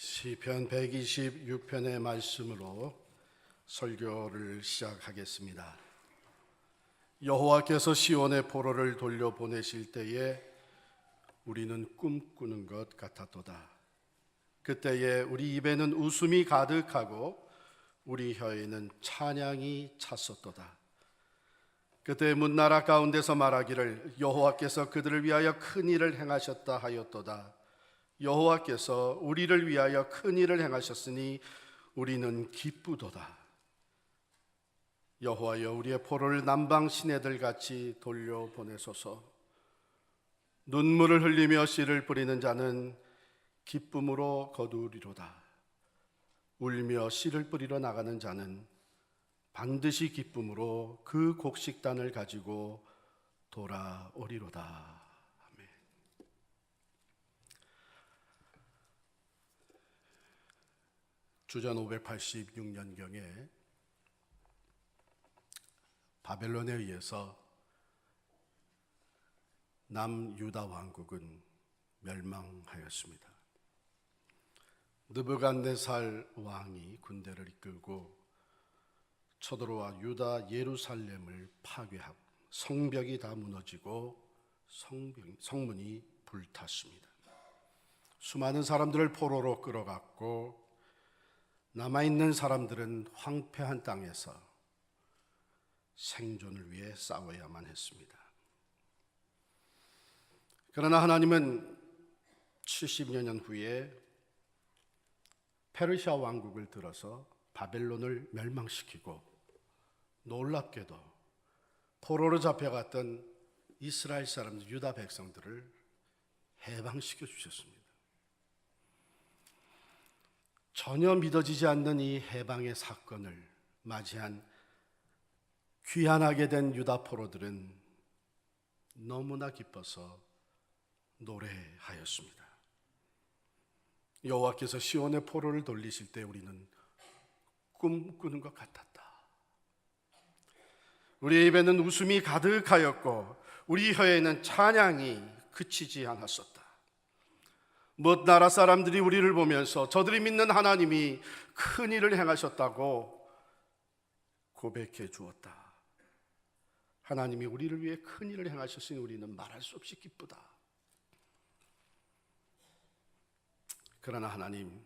시편 126편의 말씀으로 설교를 시작하겠습니다. 여호와께서 시온의 포로를 돌려보내실 때에 우리는 꿈꾸는 것 같았도다. 그때에 우리 입에는 웃음이 가득하고 우리 혀에는 찬양이 찼었도다. 그때 문나라 가운데서 말하기를 여호와께서 그들을 위하여 큰 일을 행하셨다 하였도다. 여호와께서 우리를 위하여 큰 일을 행하셨으니 우리는 기쁘도다. 여호와여, 우리의 포로를 남방 시내들 같이 돌려보내소서. 눈물을 흘리며 씨를 뿌리는 자는 기쁨으로 거두리로다. 울며 씨를 뿌리러 나가는 자는 반드시 기쁨으로 그 곡식단을 가지고 돌아오리로다. 주전 586년경에 바벨론에 의해서 남유다 왕국은 멸망하였습니다. 느부갓네살 왕이 군대를 이끌고 쳐들어와 유다 예루살렘을 파괴하고 성벽이 다 무너지고 성문이 불탔습니다. 수많은 사람들을 포로로 끌어갔고 남아있는 사람들은 황폐한 땅에서 생존을 위해 싸워야만 했습니다. 그러나 하나님은 70여 년 후에 페르시아 왕국을 들어서 바벨론을 멸망시키고 놀랍게도 포로로 잡혀갔던 이스라엘 사람들, 유다 백성들을 해방시켜 주셨습니다. 전혀 믿어지지 않는 이 해방의 사건을 맞이한 귀환하게 된 유다 포로들은 너무나 기뻐서 노래하였습니다. 여호와께서 시온의 포로를 돌리실 때 우리는 꿈꾸는 것 같았다. 우리 입에는 웃음이 가득하였고 우리 혀에는 찬양이 그치지 않았었다. 뭇 나라 사람들이 우리를 보면서 저들이 믿는 하나님이 큰 일을 행하셨다고 고백해 주었다. 하나님이 우리를 위해 큰 일을 행하셨으니 우리는 말할 수 없이 기쁘다. 그러나 하나님,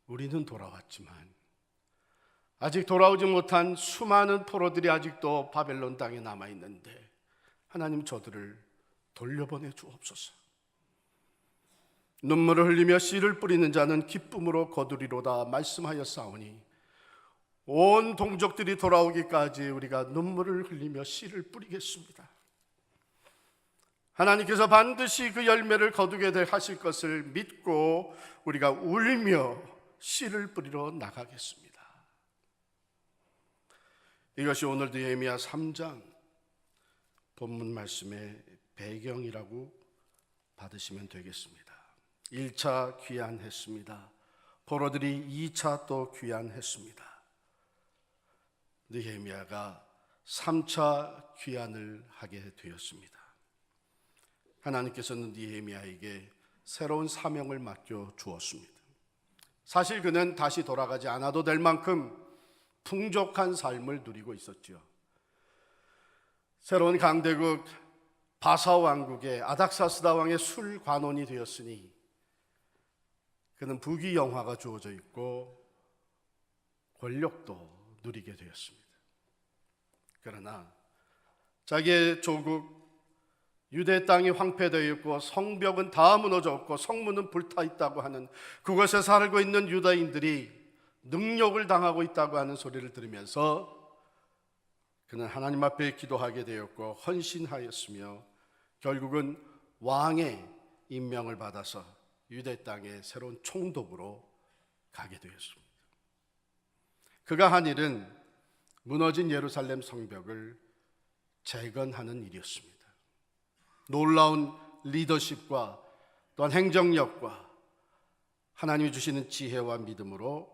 우리는 돌아왔지만 아직 돌아오지 못한 수많은 포로들이 아직도 바벨론 땅에 남아있는데 하나님, 저들을 돌려보내 주옵소서. 눈물을 흘리며 씨를 뿌리는 자는 기쁨으로 거두리로다 말씀하였사오니 온 동족들이 돌아오기까지 우리가 눈물을 흘리며 씨를 뿌리겠습니다. 하나님께서 반드시 그 열매를 거두게 하실 것을 믿고 우리가 울며 씨를 뿌리러 나가겠습니다. 이것이 오늘 느헤미야 3장 본문 말씀의 배경이라고 받으시면 되겠습니다. 1차 귀환했습니다. 포로들이 2차 또 귀환했습니다. 느헤미야가 3차 귀환을 하게 되었습니다. 하나님께서는 느헤미야에게 새로운 사명을 맡겨 주었습니다. 사실 그는 다시 돌아가지 않아도 될 만큼 풍족한 삶을 누리고 있었죠. 새로운 강대국 바사 왕국의 아닥사스다 왕의 술 관원이 되었으니 그는 부귀영화가 주어져 있고 권력도 누리게 되었습니다. 그러나 자기의 조국 유대 땅이 황폐되어 있고 성벽은 다 무너졌고 성문은 불타 있다고 하는 그곳에 살고 있는 유다인들이 능욕을 당하고 있다고 하는 소리를 들으면서 그는 하나님 앞에 기도하게 되었고 헌신하였으며 결국은 왕의 임명을 받아서 유대 땅의 새로운 총독으로 가게 되었습니다. 그가 한 일은 무너진 예루살렘 성벽을 재건하는 일이었습니다. 놀라운 리더십과 또한 행정력과 하나님이 주시는 지혜와 믿음으로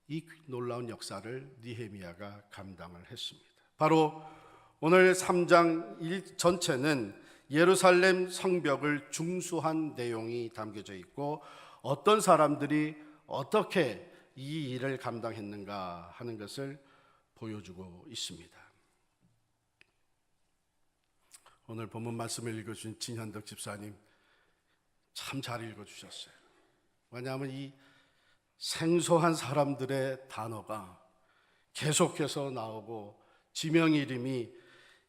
이 놀라운 역사를 느헤미야가 감당을 했습니다. 바로 오늘 3장 전체는 예루살렘 성벽을 중수한 내용이 담겨져 있고 어떤 사람들이 어떻게 이 일을 감당했는가 하는 것을 보여주고 있습니다. 오늘 본문 말씀을 읽어주신 진현덕 집사님 참 잘 읽어주셨어요. 왜냐하면 이 생소한 사람들의 단어가 계속해서 나오고 지명 이름이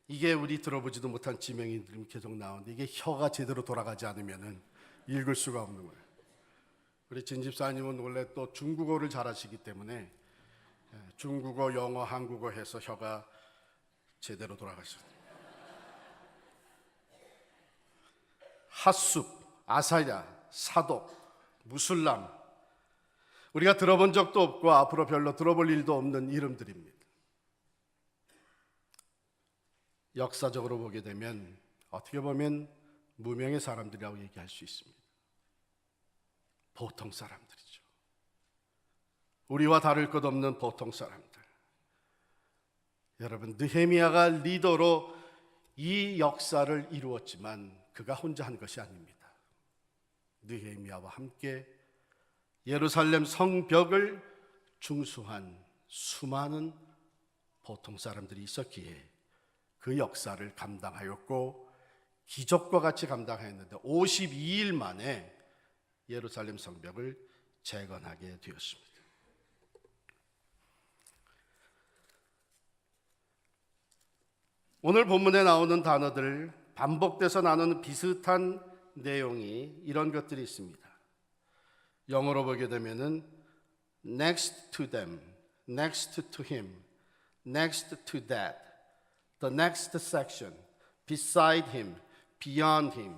이게 우리 들어보지도 못한 지명 이름이 계속 나오는데 이게 혀가 제대로 돌아가지 않으면 읽을 수가 없는 거예요. 우리 진 집사님은 원래 또 중국어를 잘하시기 때문에 중국어, 영어, 한국어 해서 혀가 제대로 돌아가셨어요. 핫숲, 아사야, 사독, 무슬람, 우리가 들어본 적도 없고 앞으로 별로 들어볼 일도 없는 이름들입니다. 역사적으로 보게 되면 어떻게 보면 무명의 사람들이라고 얘기할 수 있습니다. 보통 사람들이죠. 우리와 다를 것 없는 보통 사람들. 여러분, 느헤미야가 리더로 이 역사를 이루었지만 그가 혼자 한 것이 아닙니다. 느헤미야와 함께 예루살렘 성벽을 중수한 수많은 보통 사람들이 있었기에 그 역사를 감당하였고 기적과 같이 감당하였는데 52일 만에 예루살렘 성벽을 재건하게 되었습니다. 오늘 본문에 나오는 단어들 반복돼서 나누는 비슷한 내용이 이런 것들이 있습니다. 영어로 보게 되면은 next to them, next to him, next to that, the next section, beside him, beyond him.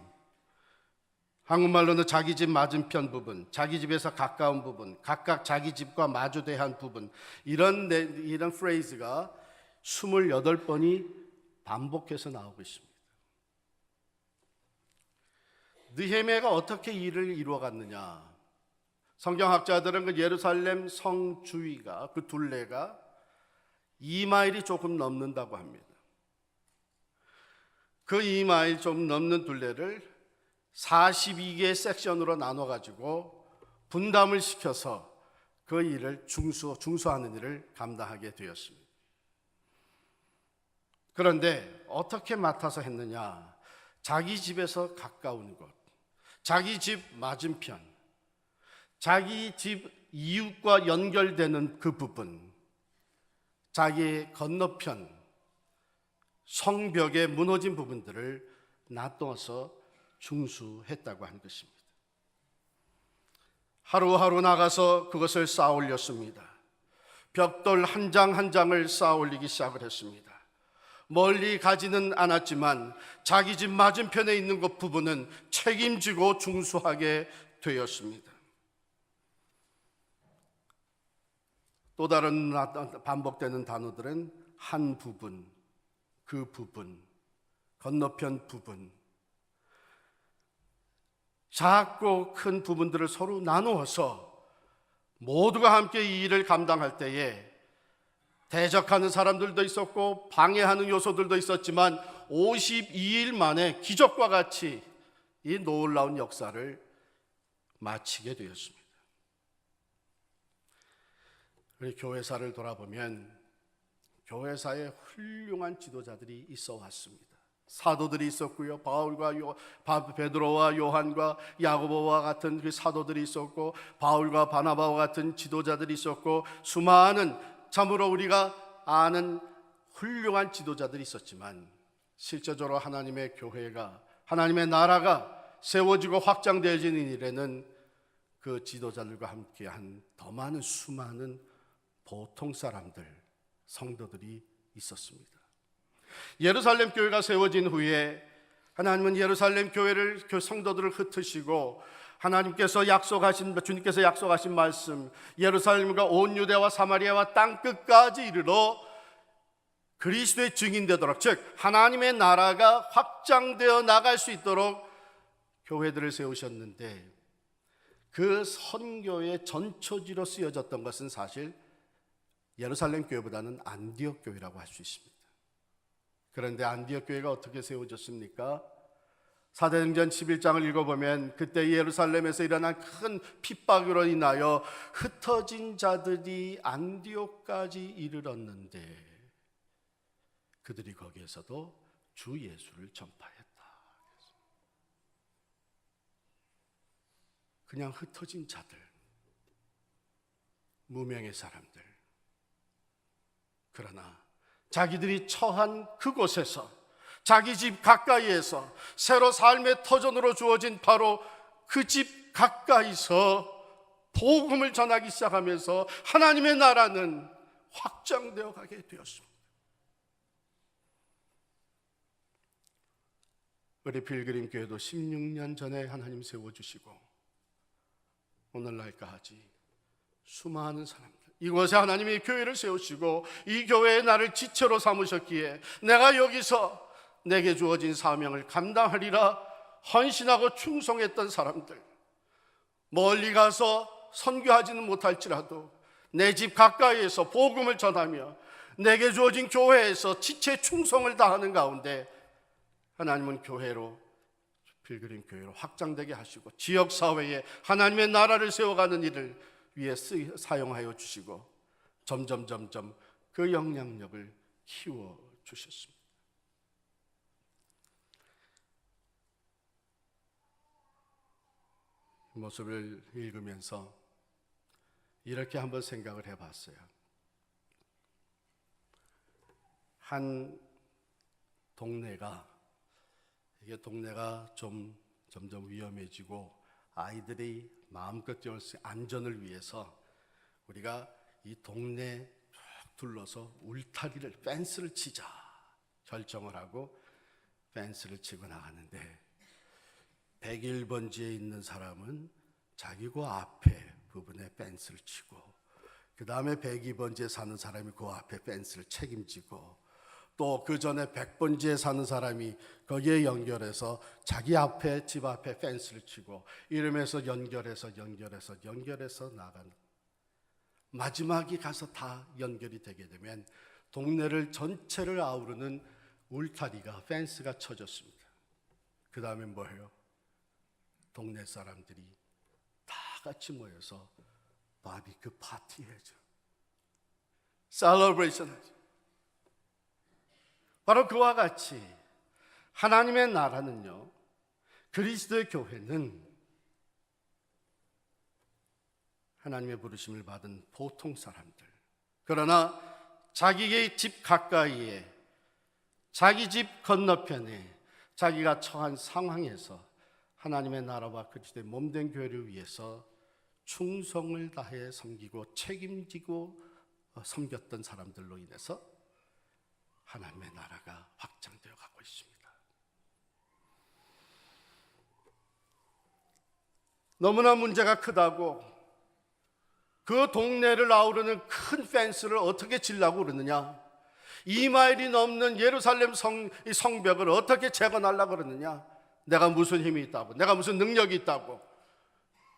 한국말로는 자기 집 맞은편 부분, 자기 집에서 가까운 부분, 각각 자기 집과 마주대한 부분, 이런 프레이즈가 28번이 반복해서 나오고 있습니다. 느헤미야가 어떻게 일을 이루어갔느냐? 성경학자들은 그 예루살렘 성 주위가 그 둘레가 2마일이 조금 넘는다고 합니다. 그 2마일 좀 넘는 둘레를 42개의 섹션으로 나눠가지고 분담을 시켜서 그 일을 중수하는 일을 감당하게 되었습니다. 그런데 어떻게 맡아서 했느냐? 자기 집에서 가까운 곳, 자기 집 맞은편, 자기 집 이웃과 연결되는 그 부분, 자기 건너편, 성벽의 무너진 부분들을 놔둬서 중수했다고 하는 것입니다. 하루하루 나가서 그것을 쌓아 올렸습니다. 벽돌 한 장 한 장을 쌓아 올리기 시작을 했습니다. 멀리 가지는 않았지만 자기 집 맞은편에 있는 그 부분은 책임지고 중수하게 되었습니다. 또 다른 반복되는 단어들은 한 부분, 그 부분, 건너편 부분, 작고 큰 부분들을 서로 나누어서 모두가 함께 이 일을 감당할 때에 대적하는 사람들도 있었고 방해하는 요소들도 있었지만 52일 만에 기적과 같이 이 놀라운 역사를 마치게 되었습니다. 우리 교회사를 돌아보면 교회사에 훌륭한 지도자들이 있어 왔습니다. 사도들이 있었고요. 베드로와 요한과 야고보와 같은 그 사도들이 있었고 바울과 바나바와 같은 지도자들이 있었고 수많은 참으로 우리가 아는 훌륭한 지도자들이 있었지만 실제적으로 하나님의 교회가 하나님의 나라가 세워지고 확장되어지는 일에는 그 지도자들과 함께한 더 많은 수많은 보통 사람들, 성도들이 있었습니다. 예루살렘 교회가 세워진 후에 하나님은 예루살렘 교회를 성도들을 흩으시고 하나님께서 주님께서 약속하신 말씀, 예루살렘과 온 유대와 사마리아와 땅 끝까지 이르러 그리스도의 증인되도록, 즉 하나님의 나라가 확장되어 나갈 수 있도록 교회들을 세우셨는데 그 선교의 전초지로 쓰여졌던 것은 사실 예루살렘 교회보다는 안디옥 교회라고 할 수 있습니다. 그런데 안디옥 교회가 어떻게 세워졌습니까? 사도행전 11장을 읽어보면 그때 예루살렘에서 일어난 큰 핍박으로 인하여 흩어진 자들이 안디옥까지 이르렀는데 그들이 거기에서도 주 예수를 전파했다. 그냥 흩어진 자들, 무명의 사람들. 그러나 자기들이 처한 그곳에서, 자기 집 가까이에서 새로 삶의 터전으로 주어진 바로 그 집 가까이서 복음을 전하기 시작하면서 하나님의 나라는 확장되어 가게 되었습니다. 우리 빌그림 교회도 16년 전에 하나님 세워주시고 오늘날까지 수많은 사람들, 이곳에 하나님이 교회를 세우시고 이 교회에 나를 지체로 삼으셨기에 내가 여기서 내게 주어진 사명을 감당하리라 헌신하고 충성했던 사람들, 멀리 가서 선교하지는 못할지라도 내 집 가까이에서 복음을 전하며 내게 주어진 교회에서 지체 충성을 다하는 가운데 하나님은 교회로, 빌그림 교회로 확장되게 하시고 지역사회에 하나님의 나라를 세워가는 일을 위해 사용하여 주시고 점점 그 영향력을 키워주셨습니다. 모습을 읽으면서 이렇게 한번 생각을 해봤어요. 한 동네가 좀 점점 위험해지고 아이들이 마음껏 뛰어놀 수 있는 안전을 위해서 우리가 이 동네 쭉 둘러서 울타리를, 펜스를 치자 결정을 하고 펜스를 치고 나가는데 101번지에 있는 사람은 자기 그 앞에 부분에 펜스를 치고 그 다음에 102번지에 사는 사람이 그 앞에 펜스를 책임지고 또 그 전에 100번지에 사는 사람이 거기에 연결해서 자기 앞에, 집 앞에 펜스를 치고 이러면서 연결해서 나가는, 마지막에 가서 다 연결이 되게 되면 동네를 전체를 아우르는 울타리가, 펜스가 쳐졌습니다. 그 다음에 뭐예요? 동네 사람들이 다 같이 모여서 바비큐 파티해죠. 셀러브레이션 하죠. 바로 그와 같이 하나님의 나라는요, 그리스도의 교회는 하나님의 부르심을 받은 보통 사람들, 그러나 자기의 집 가까이에, 자기 집 건너편에, 자기가 처한 상황에서 하나님의 나라와 그리스도의 몸된 교회를 위해서 충성을 다해 섬기고 책임지고 섬겼던 사람들로 인해서 하나님의 나라가 확장되어 가고 있습니다. 너무나 문제가 크다고 그 동네를 아우르는 큰 펜스를 어떻게 지려고 그러느냐, 2마일이 넘는 예루살렘 성벽을 어떻게 재건하려고 그러느냐, 내가 무슨 힘이 있다고, 내가 무슨 능력이 있다고,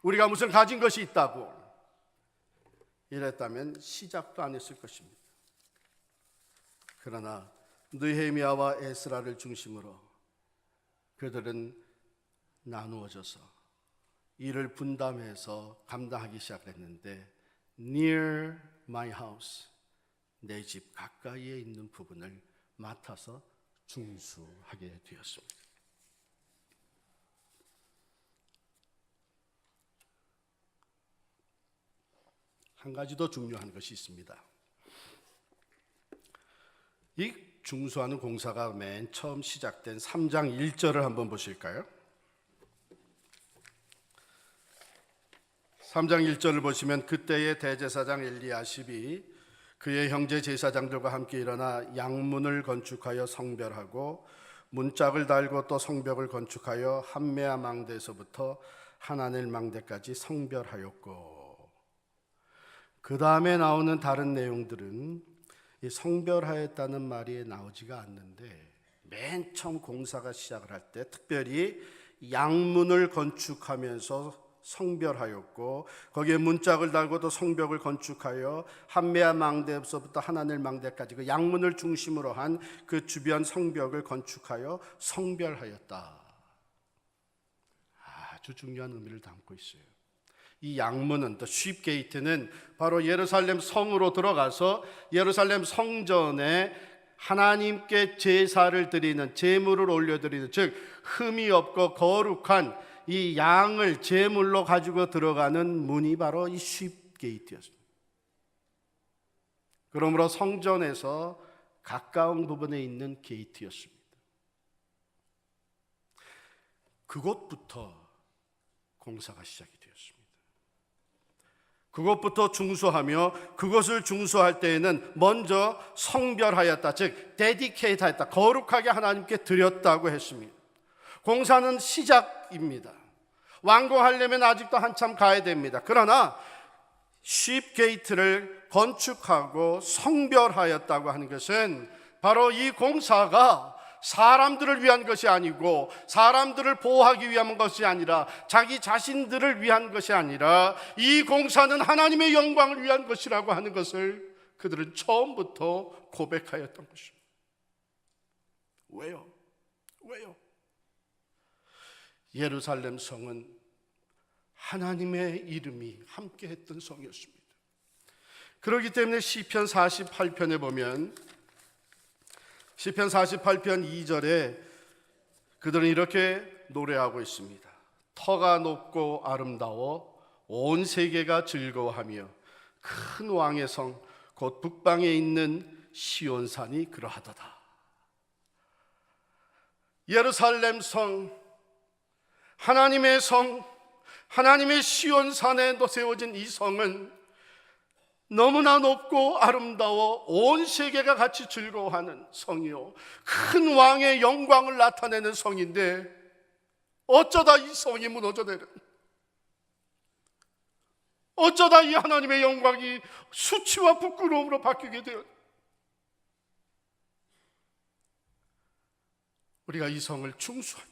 우리가 무슨 가진 것이 있다고 이랬다면 시작도 안 했을 것입니다. 그러나 느헤미야와 에스라를 중심으로 그들은 나누어져서 일을 분담해서 감당하기 시작했는데 near my house, 내 집 가까이에 있는 부분을 맡아서 중수하게 되었습니다. 한 가지 더 중요한 것이 있습니다. 이 중수하는 공사가 맨 처음 시작된 3장 1절을 한번 보실까요? 3장 1절을 보시면 그때의 대제사장 엘리야십이 그의 형제 제사장들과 함께 일어나 양문을 건축하여 성별하고 문짝을 달고 또 성벽을 건축하여 함메아 망대에서부터 하나넬 망대까지 성별하였고, 그 다음에 나오는 다른 내용들은 이 성별하였다는 말이 나오지가 않는데 맨 처음 공사가 시작을 할 때 특별히 양문을 건축하면서 성별하였고 거기에 문짝을 달고도 성벽을 건축하여 함메아 망대에서부터 하나넬 망대까지 그 양문을 중심으로 한 그 주변 성벽을 건축하여 성별하였다. 아주 중요한 의미를 담고 있어요. 이 양문은, 또 쉽게이트는 바로 예루살렘 성으로 들어가서 예루살렘 성전에 하나님께 제사를 드리는, 제물을 올려드리는, 즉 흠이 없고 거룩한 이 양을 제물로 가지고 들어가는 문이 바로 이 쉽게이트였습니다. 그러므로 성전에서 가까운 부분에 있는 게이트였습니다. 그곳부터 공사가 시작이 되었습니다. 그것부터 중수하며, 그것을 중수할 때에는 먼저 성별하였다, 즉 데디케이트하였다, 거룩하게 하나님께 드렸다고 했습니다. 공사는 시작입니다. 완공하려면 아직도 한참 가야 됩니다. 그러나 쉽게이트를 건축하고 성별하였다고 하는 것은 바로 이 공사가 사람들을 위한 것이 아니고, 사람들을 보호하기 위한 것이 아니라, 자기 자신들을 위한 것이 아니라, 이 공사는 하나님의 영광을 위한 것이라고 하는 것을 그들은 처음부터 고백하였던 것입니다. 왜요? 예루살렘 성은 하나님의 이름이 함께했던 성이었습니다. 그렇기 때문에 시편 48편에 보면, 시편 48편 2절에 그들은 이렇게 노래하고 있습니다. 터가 높고 아름다워 온 세계가 즐거워하며 큰 왕의 성 곧 북방에 있는 시온산이 그러하도다. 예루살렘 성, 하나님의 성, 하나님의 시온산에 세워진 이 성은 너무나 높고 아름다워 온 세계가 같이 즐거워하는 성이요, 큰 왕의 영광을 나타내는 성인데, 어쩌다 이 성이 무너져내는, 어쩌다 이 하나님의 영광이 수치와 부끄러움으로 바뀌게 되었. 우리가 이 성을 중수하며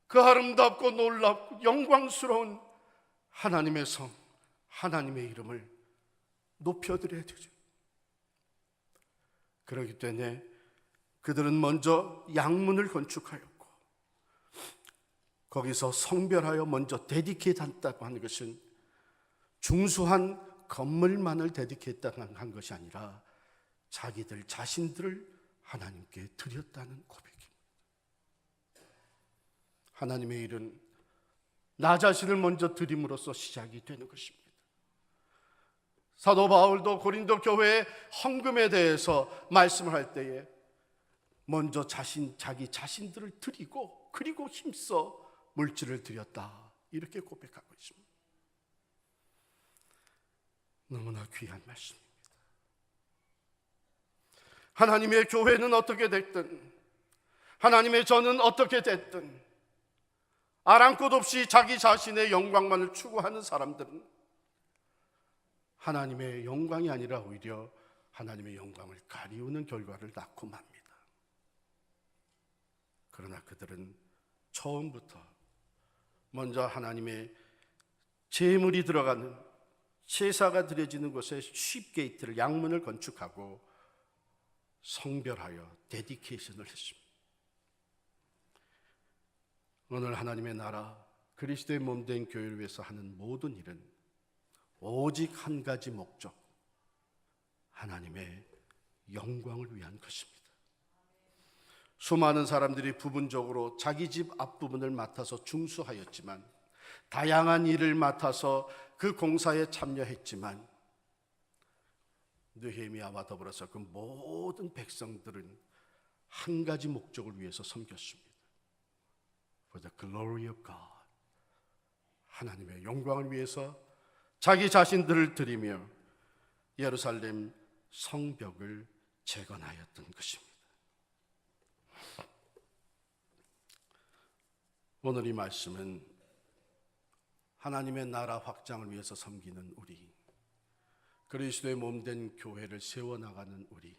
그 아름답고 놀랍고 영광스러운 하나님의 성, 하나님의 이름을 높여드려야 되죠. 그렇기 때문에 그들은 먼저 양문을 건축하였고, 거기서 성별하여 먼저 데디케이트했다고 하는 것은 중수한 건물만을 데디케이트한 것이 아니라 자기들 자신들을 하나님께 드렸다는 고백입니다. 하나님의 일은 나 자신을 먼저 드림으로써 시작이 되는 것입니다. 사도 바울도 고린도 교회의 헌금에 대해서 말씀을 할 때에 먼저 자기 자신들을 드리고, 그리고 힘써 물질을 드렸다, 이렇게 고백하고 있습니다. 너무나 귀한 말씀입니다. 하나님의 교회는 어떻게 됐든, 하나님의 전은 어떻게 됐든, 아랑곳 없이 자기 자신의 영광만을 추구하는 사람들은 하나님의 영광이 아니라 오히려 하나님의 영광을 가리우는 결과를 낳고 맙니다. 그러나 그들은 처음부터 먼저 하나님의 제물이 들어가는, 제사가 드려지는 곳에 쉽게이트를, 양문을 건축하고 성별하여 데디케이션을 했습니다. 오늘 하나님의 나라, 그리스도의 몸된 교회를 위해서 하는 모든 일은 오직 한 가지 목적, 하나님의 영광을 위한 것입니다. 수많은 사람들이 부분적으로 자기 집 앞부분을 맡아서 중수하였지만, 다양한 일을 맡아서 그 공사에 참여했지만, 느헤미야와 더불어서 그 모든 백성들은 한 가지 목적을 위해서 섬겼습니다. For the glory of God, 하나님의 영광을 위해서 자기 자신들을 드리며 예루살렘 성벽을 재건하였던 것입니다. 오늘 이 말씀은 하나님의 나라 확장을 위해서 섬기는 우리, 그리스도의 몸된 교회를 세워나가는 우리,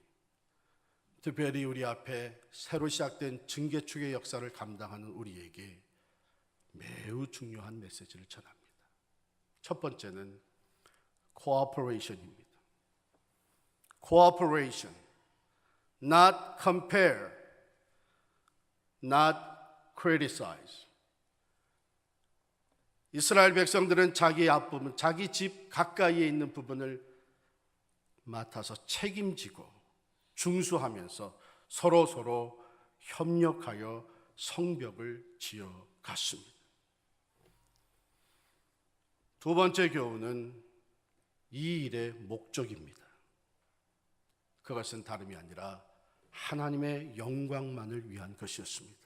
특별히 우리 앞에 새로 시작된 증개축의 역사를 감당하는 우리에게 매우 중요한 메시지를 전합니다. 첫 번째는 cooperation입니다. cooperation, not compare, not criticize. 이스라엘 백성들은 자기 앞부분, 자기 집 가까이에 있는 부분을 맡아서 책임지고 중수하면서 서로 협력하여 성벽을 지어 갔습니다. 두 번째 교훈은 이 일의 목적입니다. 그것은 다름이 아니라 하나님의 영광만을 위한 것이었습니다.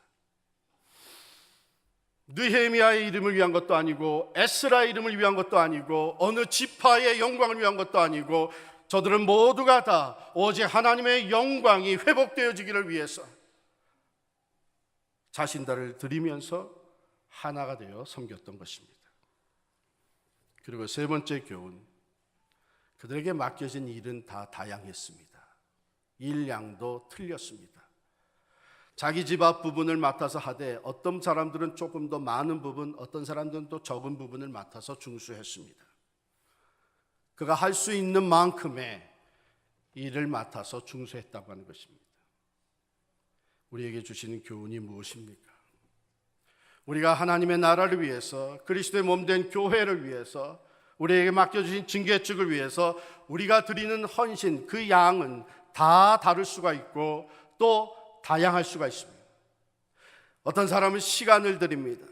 느헤미야의 이름을 위한 것도 아니고 에스라의 이름을 위한 것도 아니고 어느 지파의 영광을 위한 것도 아니고 저들은 모두가 다 오직 하나님의 영광이 회복되어지기를 위해서 자신들을 드리면서 하나가 되어 섬겼던 것입니다. 그리고 세 번째 교훈, 그들에게 맡겨진 일은 다 다양했습니다. 일량도 틀렸습니다. 자기 집 앞 부분을 맡아서 하되 어떤 사람들은 조금 더 많은 부분, 어떤 사람들은 또 적은 부분을 맡아서 중수했습니다. 그가 할 수 있는 만큼의 일을 맡아서 중수했다고 하는 것입니다. 우리에게 주시는 교훈이 무엇입니까? 우리가 하나님의 나라를 위해서, 그리스도의 몸된 교회를 위해서, 우리에게 맡겨주신 징계축을 위해서 우리가 드리는 헌신, 그 양은 다 다를 수가 있고 또 다양할 수가 있습니다. 어떤 사람은 시간을 드립니다.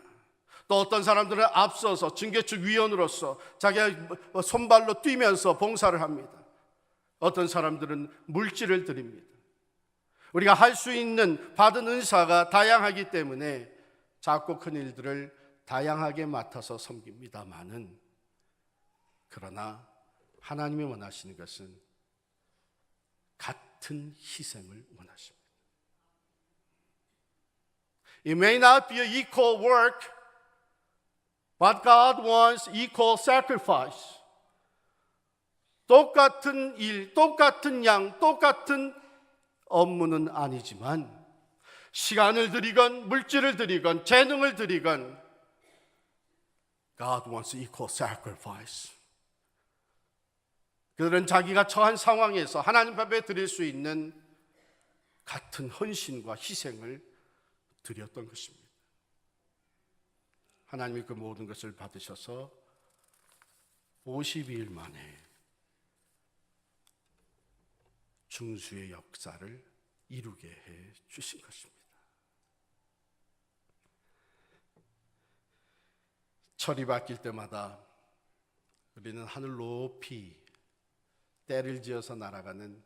또 어떤 사람들은 앞서서 징계축 위원으로서 자기가 손발로 뛰면서 봉사를 합니다. 어떤 사람들은 물질을 드립니다. 우리가 할 수 있는 받은 은사가 다양하기 때문에 작고 큰 일들을 다양하게 맡아서 섬깁니다마는, 그러나 하나님이 원하시는 것은 같은 희생을 원하십니다. It may not be an equal work, but God wants equal sacrifice. 똑같은 일, 똑같은 양, 똑같은 업무는 아니지만 시간을 드리건 물질을 드리건 재능을 드리건 God wants equal sacrifice. 그들은 자기가 처한 상황에서 하나님 앞에 드릴 수 있는 같은 헌신과 희생을 드렸던 것입니다. 하나님이 그 모든 것을 받으셔서 52일 만에 중수의 역사를 이루게 해 주신 것입니다. 철이 바뀔 때마다 우리는 하늘 높이 때를 지어서 날아가는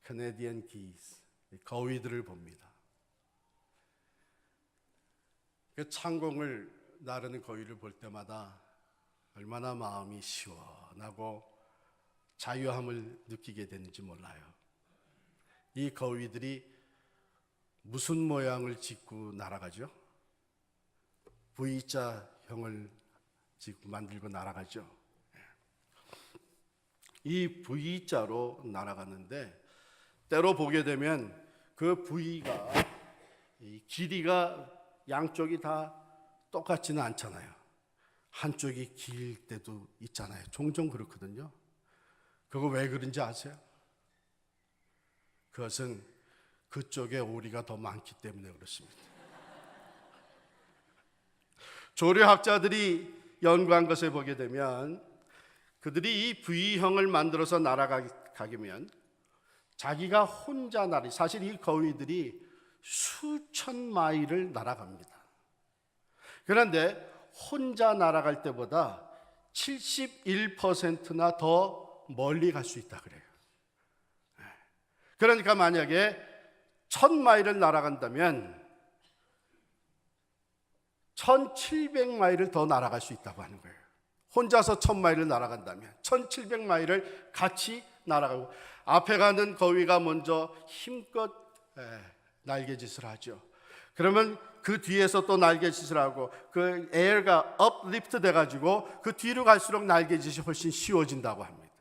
캐네디언 기스, 거위들을 봅니다. 그 창공을 나르는 거위를 볼 때마다 얼마나 마음이 시원하고 자유함을 느끼게 되는지 몰라요. 이 거위들이 무슨 모양을 짓고 날아가죠? V자형을 만들고 날아가죠. 이 V자로 날아가는데 때로 보게 되면 그 V가 이 길이가 양쪽이 다 똑같지는 않잖아요. 한쪽이 길 때도 있잖아요. 종종 그렇거든요. 그거 왜 그런지 아세요? 그것은 그쪽에 오리가 더 많기 때문에 그렇습니다. 조류학자들이 연구한 것을 보게 되면 그들이 이 V형을 만들어서 날아가면 자기가 혼자 사실 이 거위들이 수천 마일을 날아갑니다. 그런데 혼자 날아갈 때보다 71%나 더 멀리 갈 수 있다 그래요. 그러니까 만약에 1000마일을 날아간다면 1700마일을 더 날아갈 수 있다고 하는 거예요. 혼자서 1000마일을 날아간다면 1700마일을 같이 날아가고, 앞에 가는 거위가 먼저 힘껏 날개짓을 하죠. 그러면 그 뒤에서 또 날개짓을 하고 그 에어가 업리프트 돼가지고 그 뒤로 갈수록 날개짓이 훨씬 쉬워진다고 합니다.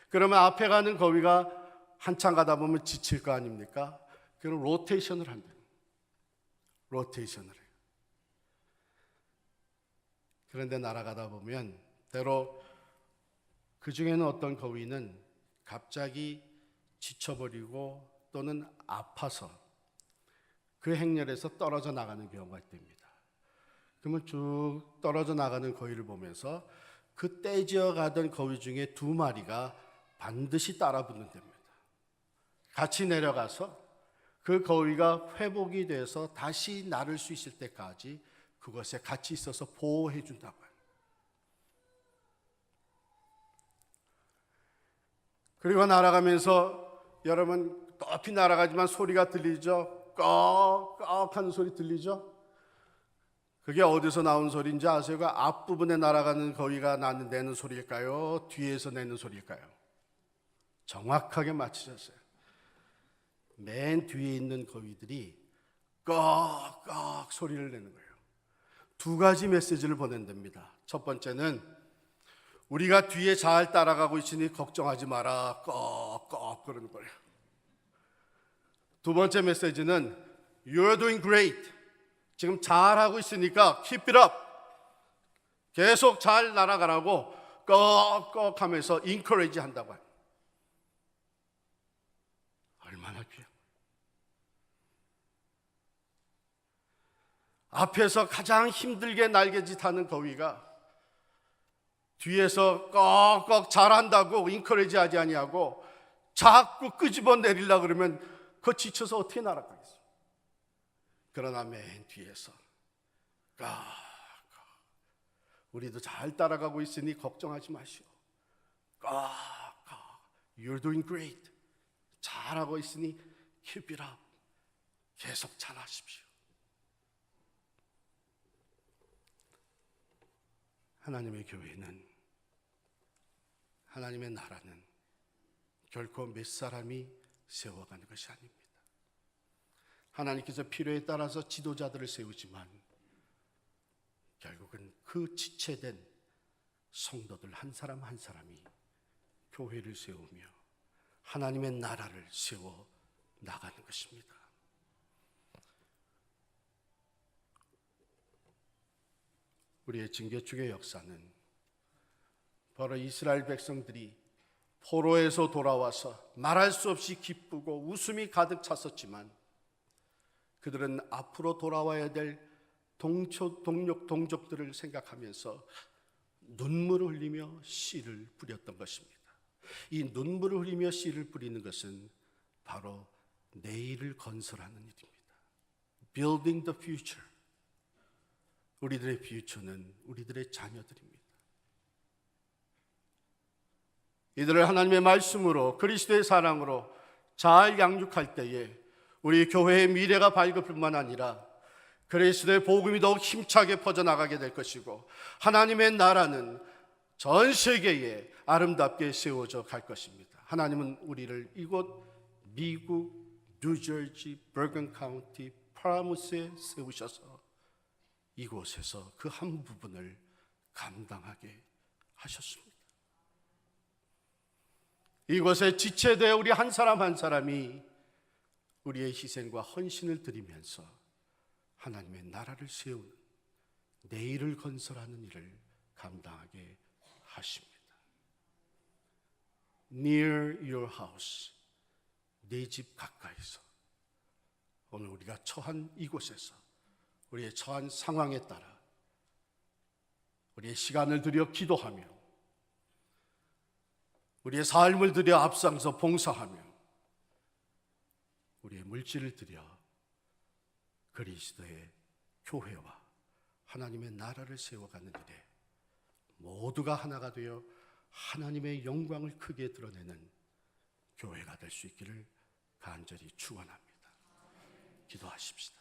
그러면 앞에 가는 거위가 한참 가다 보면 지칠 거 아닙니까? 그럼 로테이션을 합니다. 로테이션을 해요. 그런데 날아가다 보면 때로 그 중에는 어떤 거위는 갑자기 지쳐버리고 또는 아파서 그 행렬에서 떨어져 나가는 경우가 있답니다. 그러면 쭉 떨어져 나가는 거위를 보면서 그 떼지어 가던 거위 중에 2마리가 반드시 따라붙는 됩니다. 같이 내려가서 그 거위가 회복이 돼서 다시 나를 수 있을 때까지 그것에 같이 있어서 보호해 준다고요. 그리고 날아가면서 여러분 높이 날아가지만 소리가 들리죠? 꺽꺽 하는 소리 들리죠? 그게 어디서 나온 소리인지 아세요? 그 앞부분에 날아가는 거위가 내는 소리일까요? 뒤에서 내는 소리일까요? 정확하게 맞히셨어요. 맨 뒤에 있는 거위들이 꺽꺽 소리를 내는 거예요. 2가지 메시지를 보낸답니다. 첫 번째는 우리가 뒤에 잘 따라가고 있으니 걱정하지 마라. 꺽꺽 그러는 거예요. 2번째 메시지는 You're doing great. 지금 잘하고 있으니까 keep it up. 계속 잘 날아가라고 꺽꺽 하면서 encourage 한다고 해요. 얼마나 귀해요. 앞에서 가장 힘들게 날개짓하는 거위가 뒤에서 꺽꺽 잘한다고 인커레지 하지 아니하고 자꾸 끄집어 내리려고 그러면 그거 지쳐서 어떻게 날아가겠어요? 그러나 맨 뒤에서 꺽꺽 우리도 잘 따라가고 있으니 걱정하지 마시오. 꺽꺽 You're doing great. 잘하고 있으니 keep it up. 계속 잘하십시오. 하나님의 교회는, 하나님의 나라는 결코 몇 사람이 세워가는 것이 아닙니다. 하나님께서 필요에 따라서 지도자들을 세우지만 결국은 그 지체된 성도들 한 사람 한 사람이 교회를 세우며 하나님의 나라를 세워 나가는 것입니다. 우리의 징계축의 역사는 바로 이스라엘 백성들이 포로에서 돌아와서 말할 수 없이 기쁘고 웃음이 가득 찼었지만 그들은 앞으로 돌아와야 될 동족들을 생각하면서 눈물을 흘리며 씨를 뿌렸던 것입니다. 이 눈물을 흘리며 씨를 뿌리는 것은 바로 내일을 건설하는 일입니다. Building the future. 우리들의 future는 우리들의 자녀들입니다. 이들을 하나님의 말씀으로 그리스도의 사랑으로 잘 양육할 때에 우리 교회의 미래가 밝을 뿐만 아니라 그리스도의 복음이 더욱 힘차게 퍼져나가게 될 것이고 하나님의 나라는 전 세계에 아름답게 세워져 갈 것입니다. 하나님은 우리를 이곳 미국, 뉴저지, 버건 카운티, 파라무스에 세우셔서 이곳에서 그 한 부분을 감당하게 하셨습니다. 이곳에 지체되어 우리 한 사람 한 사람이 우리의 희생과 헌신을 드리면서 하나님의 나라를 세우는 내일을 건설하는 일을 감당하게 하십니다. Near your house, 내 집 가까이서 오늘 우리가 처한 이곳에서 우리의 처한 상황에 따라 우리의 시간을 들여 기도하며 우리의 삶을 들여 앞장서 봉사하며 우리의 물질을 들여 그리스도의 교회와 하나님의 나라를 세워가는 일에 모두가 하나가 되어 하나님의 영광을 크게 드러내는 교회가 될 수 있기를 간절히 축원합니다. 기도하십시다.